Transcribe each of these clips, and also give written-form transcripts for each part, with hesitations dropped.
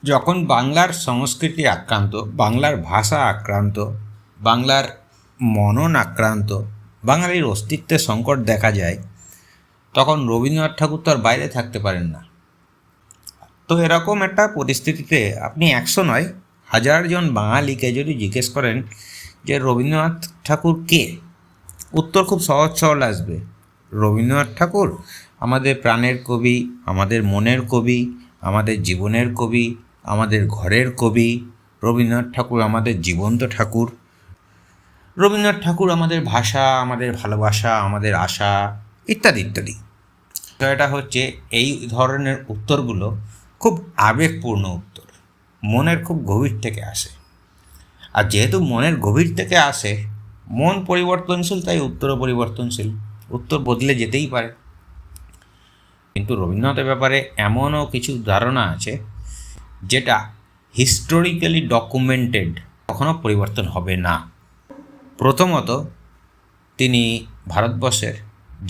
যখন বাংলার সংস্কৃতি আক্রান্ত, বাংলার ভাষা আক্রান্ত, বাংলার মনন আক্রান্ত, বাঙালির অস্তিত্বের সংকট দেখা যায়, তখন রবীন্দ্রনাথ ঠাকুর তো আর বাইরে থাকতে পারেন না। তো এরকম একটা পরিস্থিতিতে আপনি 100 নয় 1000 জন বাঙালিকে যদি জিজ্ঞেস করেন যে রবীন্দ্রনাথ ঠাকুর কে, উত্তর খুব সহজ সরল আসবে। রবীন্দ্রনাথ ঠাকুর আমাদের প্রাণের কবি, আমাদের মনের কবি, আমাদের জীবনের কবি, আমাদের ঘরের কবি। রবীন্দ্রনাথ ঠাকুর আমাদের জীবন্ত ঠাকুর। রবীন্দ্রনাথ ঠাকুর আমাদের ভাষা, আমাদের ভালোবাসা, আমাদের আশা, ইত্যাদি ইত্যাদি। বিষয়টা হচ্ছে এই ধরনের উত্তরগুলো খুব আবেগপূর্ণ উত্তর, মনের খুব গভীর থেকে আসে। আর যেহেতু মনের গভীর থেকে আসে, মন পরিবর্তনশীল, তাই উত্তরও পরিবর্তনশীল। উত্তর বদলে যেতেই পারে। কিন্তু রবীন্দ্রনাথের ব্যাপারে এমনও কিছু ধারণা আছে যেটা হিস্টোরিক্যালি ডকুমেন্টেড, কখনো পরিবর্তন হবে না। প্রথমত, তিনি ভারতবর্ষের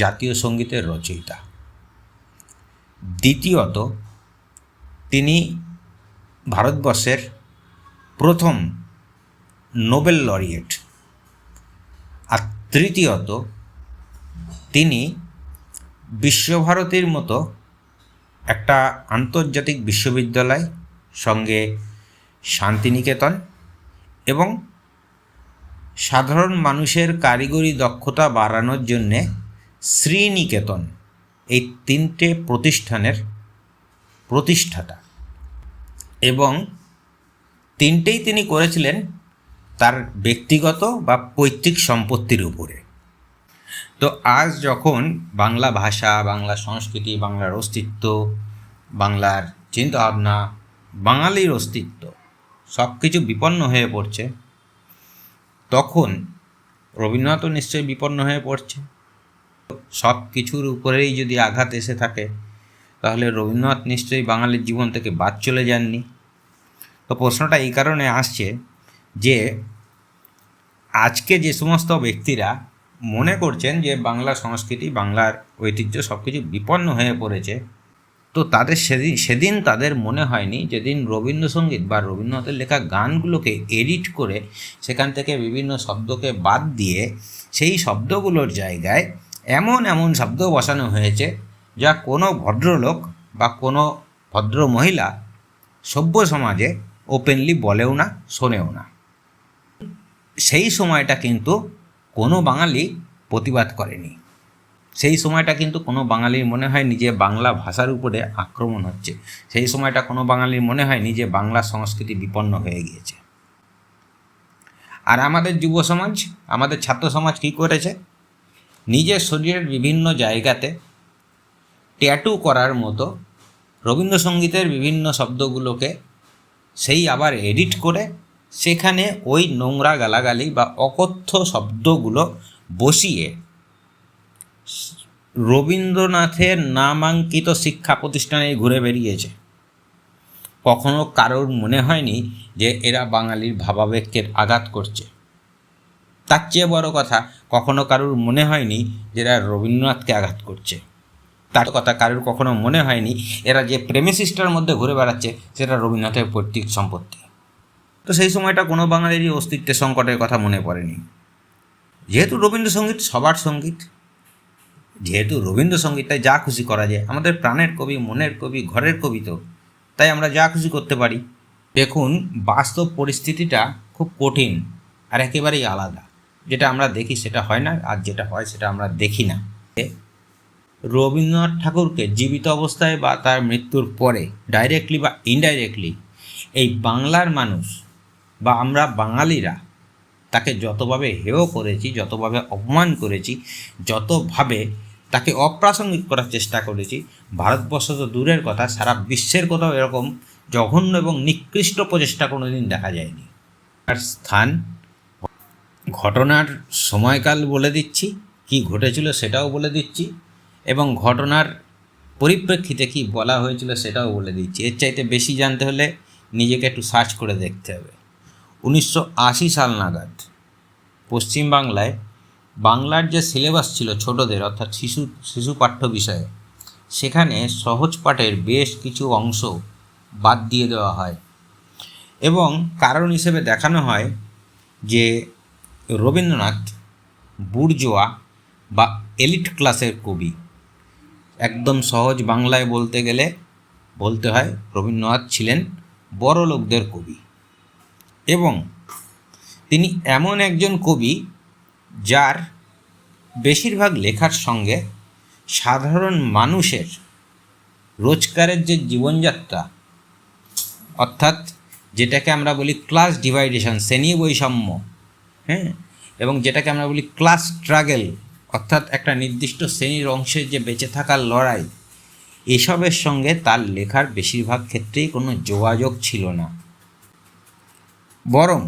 জাতীয় সঙ্গীতের রচয়িতা। দ্বিতীয়ত, তিনি ভারতবর্ষের প্রথম নোবেল লরিয়েট। আর তৃতীয়ত, তিনি বিশ্বভারতীর মতো একটা আন্তর্জাতিক বিশ্ববিদ্যালয়, সঙ্গে শান্তিনিকেতন এবং সাধারণ মানুষের কারিগরি দক্ষতা বাড়ানোর জন্যে শ্রীনিকেতন, এই 3টে প্রতিষ্ঠানের প্রতিষ্ঠাতা। এবং 3টেই তিনি করেছিলেন তার ব্যক্তিগত বা পৈতৃক সম্পত্তির উপরে। তো আজ যখন বাংলা ভাষা, বাংলা সংস্কৃতি, বাংলার অস্তিত্ব, বাংলার চিন্তাভাবনা, বাঙালির অস্তিত্ব সব কিছু বিপন্ন হয়ে পড়ছে, তখন রবীন্দ্রনাথও নিশ্চয়ই বিপন্ন হয়ে পড়ছে। সব কিছুর উপরেই যদি আঘাত এসে থাকে, তাহলে রবীন্দ্রনাথ নিশ্চয়ই বাঙালির জীবন থেকে বাদ চলে যাননি। তো প্রশ্নটা এই কারণে আসছে যে আজকে যে সমস্ত ব্যক্তিরা মনে করছেন যে বাংলা সংস্কৃতি, বাংলার ঐতিহ্য সব কিছু বিপন্ন হয়ে পড়েছে, তো তাদের সেদিন তাদের মনে হয়নি যেদিন রবীন্দ্রসঙ্গীত বা রবীন্দ্রনাথের লেখা গানগুলোকে এডিট করে সেখান থেকে বিভিন্ন শব্দকে বাদ দিয়ে সেই শব্দগুলোর জায়গায় এমন এমন শব্দ বসানো হয়েছে যা কোনো ভদ্রলোক বা কোনো ভদ্র মহিলা সভ্য সমাজে ওপেনলি বলেও না, শোনেও না। সেই সময়টা কিন্তু কোনো বাঙালি প্রতিবাদ করেনি। সেই সময়টা কিন্তু কোনো বাঙালির মনে হয়নি যে বাংলা ভাষার উপরে আক্রমণ হচ্ছে। সেই সময়টা কোনো বাঙালির মনে হয়নি যে বাংলা সংস্কৃতি বিপন্ন হয়ে গিয়েছে। আর আমাদের যুব সমাজ, আমাদের ছাত্র সমাজ কী করেছে? নিজের শরীরের বিভিন্ন জায়গাতে ট্যাটু করার মতো রবীন্দ্রসঙ্গীতের বিভিন্ন শব্দগুলোকে সেই আবার এডিট করে সেখানে ওই নোংরা গালাগালি বা অকথ্য শব্দগুলো বসিয়ে রবীন্দ্রনাথের নামাঙ্কিত শিক্ষা প্রতিষ্ঠানে ঘুরে বেরিয়েছে। কখনো কারোর মনে হয়নি যে এরা বাঙালির ভাবাবেগকে আঘাত করছে। তার চেয়ে বড় কথা, কখনো কারোর মনে হয়নি যে এরা রবীন্দ্রনাথকে আঘাত করছে। তার কথা কারোর কখনো মনে হয়নি এরা যে প্রেমিসিস্টার মধ্যে ঘুরে বেড়াচ্ছে সেটা রবীন্দ্রনাথের পৈতৃক সম্পত্তি। তো সেই সময়টা কোনো বাঙালিরই অস্তিত্বের সংকটের কথা মনে পড়েনি। যেহেতু রবীন্দ্রসঙ্গীত সবার সঙ্গীত, যেহেতু রবীন্দ্রসঙ্গীত, তাই যা খুশি করা যায়। আমাদের প্রাণের কবি, মনের কবি, ঘরের কবি, তো তাই আমরা যা খুশি করতে পারি। দেখুন, বাস্তব পরিস্থিতিটা খুব কঠিন আর একেবারেই আলাদা। যেটা আমরা দেখি সেটা হয় না, আর যেটা হয় সেটা আমরা দেখি না। রবীন্দ্রনাথ ঠাকুরকে জীবিত অবস্থায় বা তার মৃত্যুর পরে ডাইরেক্টলি বা ইনডাইরেক্টলি এই বাংলার মানুষ বা আমরা বাঙালিরা তাকে যতভাবে হেয় করেছি, যতভাবে অপমান করেছি, যতভাবে তাকে অপ্রাসঙ্গিক করার চেষ্টা করেছি, ভারতবর্ষ তো দূরের কথা, সারা বিশ্বের কোথাও এরকম জঘন্য এবং নিকৃষ্ট প্রচেষ্টা কোনোদিন দেখা যায়নি। আর স্থান, ঘটনার সময়কাল বলে দিচ্ছি, কি ঘটেছিল সেটাও বলে দিচ্ছি, এবং ঘটনার পরিপ্রেক্ষিতে কি বলা হয়েছিল সেটাও বলে দিচ্ছি। এর চাইতে বেশি জানতে হলে নিজেকে একটু সার্চ করে দেখতে হবে। 1980 সাল নাগাদ পশ্চিমবাংলায় বাংলার যে সিলেবাস ছিল ছোটদের, অর্থাৎ শিশু পাঠ্য বিষয়ে, সেখানে সহজ পাঠের বেশ কিছু অংশ বাদ দিয়ে দেওয়া হয় এবং কারণ হিসেবে দেখানো হয় যে রবীন্দ্রনাথ বুর্জোয়া বা এলিট ক্লাসের কবি। একদম সহজ বাংলায় বলতে গেলে বলতে হয় রবীন্দ্রনাথ ছিলেন বড় লোকদের কবি এবং তিনি এমন একজন কবি যার বেশিরভাগ লেখার সঙ্গে সাধারণ মানুষের রোজকারের যে জীবনযাত্রা, অর্থাৎ যেটাকে আমরা বলি ক্লাস ডিভাইডেশন, শ্রেণী বৈষম্য, এবং যেটাকে আমরা বলি ক্লাস স্ট্রাগল, অর্থাৎ একটা নির্দিষ্ট শ্রেণীর অংশের যে বেঁচে থাকার লড়াই, এসবের সঙ্গে তার লেখার বেশিরভাগ ক্ষেত্রেই কোনো যোগাযোগ ছিল না। বরং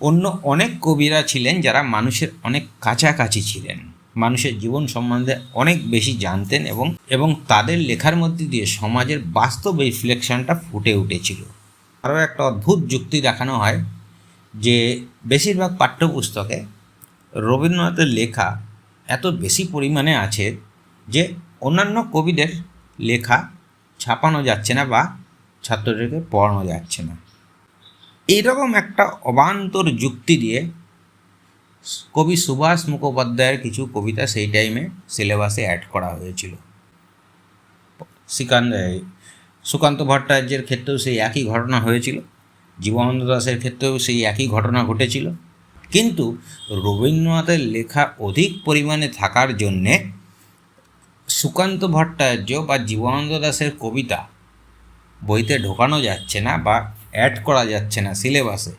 অন্য অনেক কবিরা ছিলেন যারা মানুষের অনেক কাছাকাছি ছিলেন, মানুষের জীবন সম্বন্ধে অনেক বেশি জানতেন এবং তাদের লেখার মধ্যে দিয়ে সমাজের বাস্তব রিফ্লেকশনটা ফুটে উঠেছিল। আরও একটা অদ্ভুত যুক্তি দেখানো হয় যে বেশিরভাগ পাঠ্যপুস্তকে রবীন্দ্রনাথের লেখা এত বেশি পরিমাণে আছে যে অন্যান্য কবিদের লেখা ছাপানো যাচ্ছে না বা ছাত্রদেরকে পড়ানো যাচ্ছে না। এইরকম একটা অবান্তর যুক্তি দিয়ে কবি সুভাষ মুখোপাধ্যায়ের কিছু কবিতা সেই টাইমে সিলেবাসে অ্যাড করা হয়েছিল। সুকান্ত ভট্টাচার্যের ক্ষেত্রেও সেই একই ঘটনা হয়েছিল, জীবনানন্দ দাশের ক্ষেত্রেও সেই একই ঘটনা ঘটেছিল। কিন্তু রবীন্দ্রনাথের লেখা অধিক পরিমাণে থাকার জন্যে সুকান্ত ভট্টাচার্য বা জীবনানন্দ দাশের কবিতা বইতে ঢোকানো যাচ্ছে না বা অ্যাড করা যাচ্ছে না সিলেবাসে।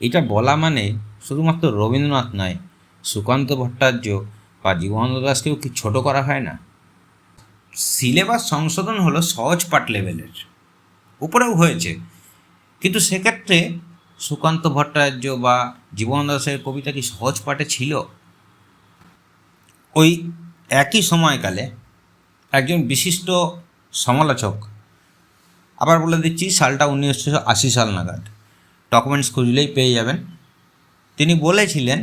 এটা বলা মানে শুধুমাত্র রবীন্দ্রনাথ নয়, সুকান্ত ভট্টাচার্য বা জীবনানন্দ দাশকেও কি ছোটো করা হয় না? সিলেবাস সংশোধন হলো সহজ পাঠ লেভেলের উপরেও হয়েছে, কিন্তু সেক্ষেত্রে সুকান্ত ভট্টাচার্য বা জীবনানন্দ দাশের কবিতা কি সহজ পাঠে ছিল? ওই একই সময়কালে একজন বিশিষ্ট সমালোচক, আবার বলে দিচ্ছি সালটা 1980 সাল নাগাদ, ডকুমেন্টস খুঁজলেই পেয়ে যাবেন, তিনি বলেছিলেন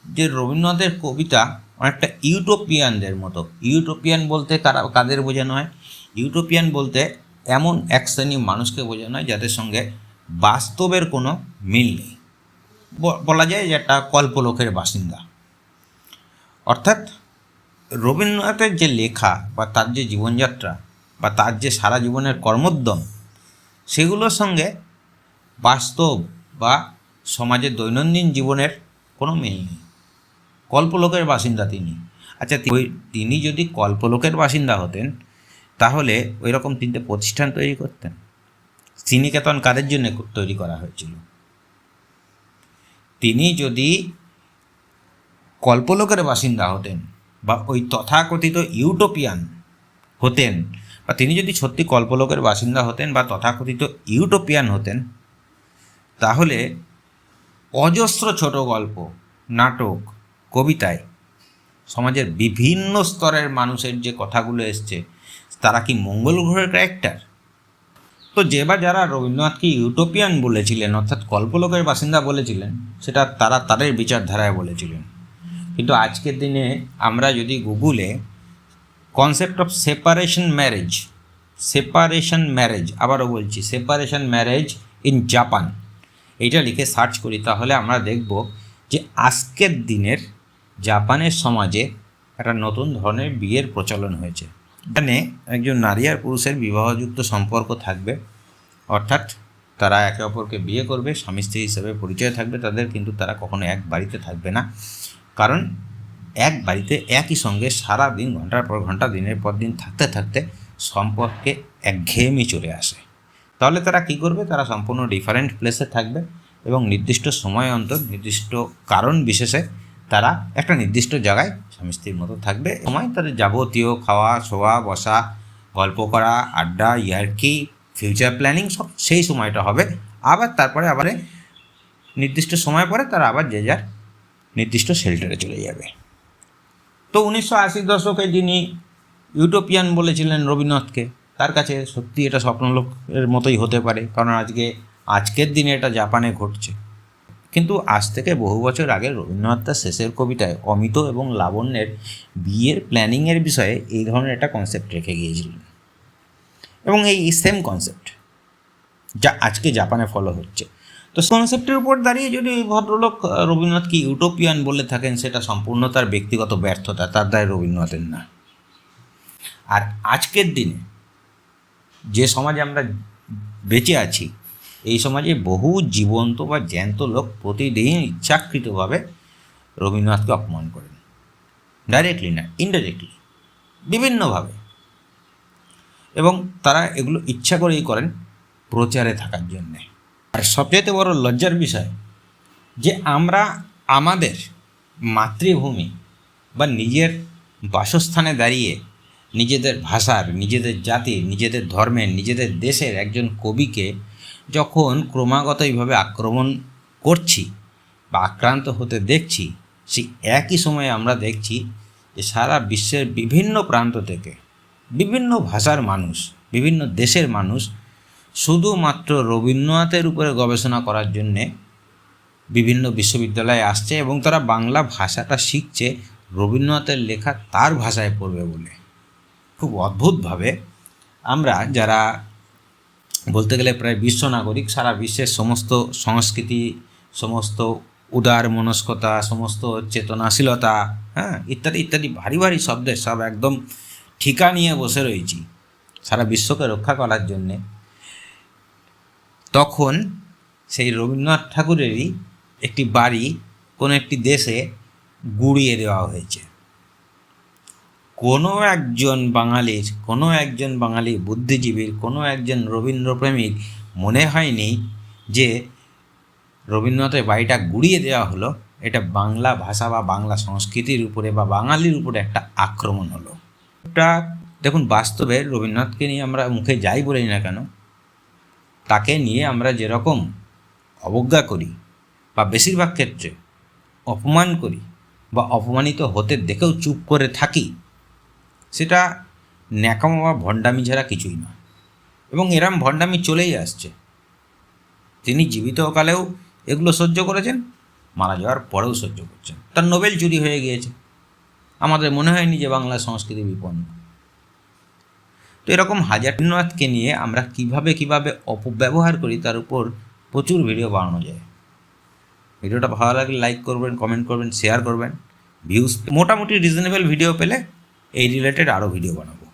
যে রবীন্দ্রনাথের কবিতা অনেকটা ইউটোপিয়ানদের মতো। ইউটোপিয়ান বলতে কাদের বোঝানো হয়? ইউটোপিয়ান বলতে এমন এক শ্রেণীর মানুষকে বোঝানো হয় যাদের সঙ্গে বাস্তবের কোনো মিল নেই, বলা যায় যে একটা কল্পলোকের বাসিন্দা। অর্থাৎ রবীন্দ্রনাথের যে লেখা বা তার যে জীবনযাত্রা বা তার যে সারা জীবনের কর্মোদ্যম, সেগুলোর সঙ্গে বাস্তব বা সমাজের দৈনন্দিন জীবনের কোনো মিল নেই, কল্পলোকের বাসিন্দা তিনি। আচ্ছা, তিনি যদি কল্পলোকের বাসিন্দা হতেন তাহলে ওই রকম 3টে প্রতিষ্ঠান তৈরি করতেন। শ্রীনিকেতন কাদের জন্য তৈরি করা হয়েছিল? তিনি যদি কল্পলোকের বাসিন্দা হতেন বা ওই তথাকথিত ইউটোপিয়ান হতেন, বা তিনি যদি সত্যি কল্পলোকের বাসিন্দা হতেন বা তথাকথিত ইউটোপিয়ান হতেন, তাহলে অজস্র ছোট গল্প, নাটক, কবিতায় সমাজের বিভিন্ন স্তরের মানুষের যে কথাগুলো এসছে, তারা কি মঙ্গল গ্রহের ক্যারেক্টার? তো যে বা যারা রবীন্দ্রনাথকে ইউটোপিয়ান বলেছিলেন, অর্থাৎ কল্পলোকের বাসিন্দা বলেছিলেন, সেটা তারা তাদের বিচারধারায় বলেছিলেন। কিন্তু আজকের দিনে আমরা যদি গুগলে কনসেপ্ট অফ সেপারেশন ম্যারেজ, আবারও বলছি সেপারেশন ম্যারেজ ইন জাপান, এইটা লিখে সার্চ করি, তাহলে আমরা দেখব যে আজকের দিনের জাপানের সমাজে একটা নতুন ধরনের বিয়ের প্রচলন হয়েছে। এখানে একজন নারী আর পুরুষের বিবাহযুক্ত সম্পর্ক থাকবে, অর্থাৎ তারা একে অপরকে বিয়ে করবে, স্বামী স্ত্রী হিসেবে পরিচয় থাকবে তাদের, কিন্তু তারা কখনো এক বাড়িতে থাকবে না। কারণ এক বাড়িতে একই সঙ্গে সারা দিন ঘন্টার পর ঘন্টা দিনের পর দিন থাকতে থাকতে সম্পর্কে একঘেয়েমি চলে আসে। তাহলে তারা কী করবে? তারা সম্পূর্ণ ডিফারেন্ট প্লেসে থাকবে এবং নির্দিষ্ট সময় অন্তর নির্দিষ্ট কারণ বিশেষে তারা একটা নির্দিষ্ট জায়গায় স্বামী স্ত্রীর মতো থাকবে। সময় তাদের যাবতীয় খাওয়া, শোয়া, বসা, গল্প করা, আড্ডা, ইয়ার্কি, ফিউচার প্ল্যানিং সব সেই সময়টা হবে। আবার তারপরে নির্দিষ্ট সময় পরে তারা আবার যে যার নির্দিষ্ট শেল্টারে চলে যাবে। তো 1980 দশকে যিনি ইউটোপিয়ান বলেছিলেন রবীন্দ্রনাথকে, তার কাছে সত্যি এটা স্বপ্নলোকের মতোই হতে পারে, কারণ আজকের দিনে এটা জাপানে ঘটছে। কিন্তু আজ থেকে বহু বছর আগে রবীন্দ্রনাথ তার শেষের কবিতায় অমিত এবং লাবণ্যের বিয়ের প্ল্যানিংয়ের বিষয়ে এই ধরনের একটা কনসেপ্ট রেখে গিয়েছিলেন। এবং এই সেম কনসেপ্ট যা আজকে জাপানে ফলো হচ্ছে। তো কনসেপ্টের উপর দাঁড়িয়ে যদি ওই ভদ্রলোক রবীন্দ্রনাথকে ইউটোপিয়ান বলে থাকেন, সেটা সম্পূর্ণ তার ব্যক্তিগত ব্যর্থতা, তার দায় রবীন্দ্রনাথের না। আর আজকের দিনে যে সমাজে আমরা বেঁচে আছি, এই সমাজে বহু জীবন্ত বা জ্যান্ত লোক প্রতিদিন ইচ্ছাকৃতভাবে রবীন্দ্রনাথকে অপমান করেন, ডাইরেক্টলি না ইনডাইরেক্টলি, বিভিন্নভাবে। এবং তারা এগুলো ইচ্ছা করেই করেন প্রচারে থাকার জন্যে। আর সবচেয়ে বড় লজ্জার বিষয় যে আমরা আমাদের মাতৃভূমি বা নিজের বাসস্থানে দাঁড়িয়ে নিজেদের ভাষার, নিজেদের জাতির, নিজেদের ধর্মের, নিজেদের দেশের একজন কবিকে যখন ক্রমাগত এইভাবে আক্রমণ করছি বা আক্রান্ত হতে দেখছি, সেই একই সময়ে আমরা দেখছি যে সারা বিশ্বের বিভিন্ন প্রান্ত থেকে বিভিন্ন ভাষার মানুষ, বিভিন্ন দেশের মানুষ শুধুমাত্র রবীন্দ্রনাথের উপরে গবেষণা করার জন্যে বিভিন্ন বিশ্ববিদ্যালয়ে আসছে এবং তারা বাংলা ভাষাটা শিখছে রবীন্দ্রনাথের লেখা তার ভাষায় পড়বে বলে। খুব অদ্ভুতভাবে আমরা যারা বলতে গেলে প্রায় বিশ্ব নাগরিক, সারা বিশ্বের সমস্ত সংস্কৃতি, সমস্ত উদার মনস্কতা, সমস্ত চেতনাশীলতা, ইত্যাদি ইত্যাদি ভারী ভারী শব্দের সব একদম ঠিকা নিয়ে বসে রয়েছি সারা বিশ্বকে রক্ষা করার জন্যে, তখন সেই রবীন্দ্রনাথ ঠাকুরেরই একটি বাড়ি কোনো একটি দেশে গুড়িয়ে দেওয়া হয়েছে। কোনো একজন বাঙালি বুদ্ধিজীবীর, কোনো একজন রবীন্দ্রপ্রেমিক মনে হয়নি যে রবীন্দ্রনাথের বাড়িটা গুড়িয়ে দেওয়া হলো, এটা বাংলা ভাষা বা বাংলা সংস্কৃতির উপরে বা বাঙালির উপরে একটা আক্রমণ হলো। এটা দেখুন, বাস্তবে রবীন্দ্রনাথকে নিয়ে আমরা মুখে যাই বলি না কেন, তাকে নিয়ে আমরা যেরকম অবজ্ঞা করি বা বেশিরভাগ ক্ষেত্রে অপমান করি বা অপমানিত হতে দেখেও চুপ করে থাকি, সেটা ন্যাকামো বা ভণ্ডামি ছাড়া কিছুই না। এবং এরম ভণ্ডামি চলেই আসছে। তিনি জীবিতকালেও এগুলো সহ্য করেছেন, মারা যাওয়ার পরেও সহ্য করছেন। তার নোবেল চুরি হয়ে গিয়েছে, আমাদের মনে হয়নি যে বাংলা সংস্কৃতি বিপন্ন। তো এরকম হাজার রবীন্দ্রনাথকে নিয়ে আমরা কিভাবে অপব্যবহার করি তার উপর প্রচুর ভিডিও বানানো যায়। ভিডিওটা ভালো লাগলে লাইক করবেন, কমেন্ট করবেন, শেয়ার করবেন। ভিউজ মোটামুটি রিজনেবল ভিডিও পেলে এই রিলেটেড আরও ভিডিও বানাবো।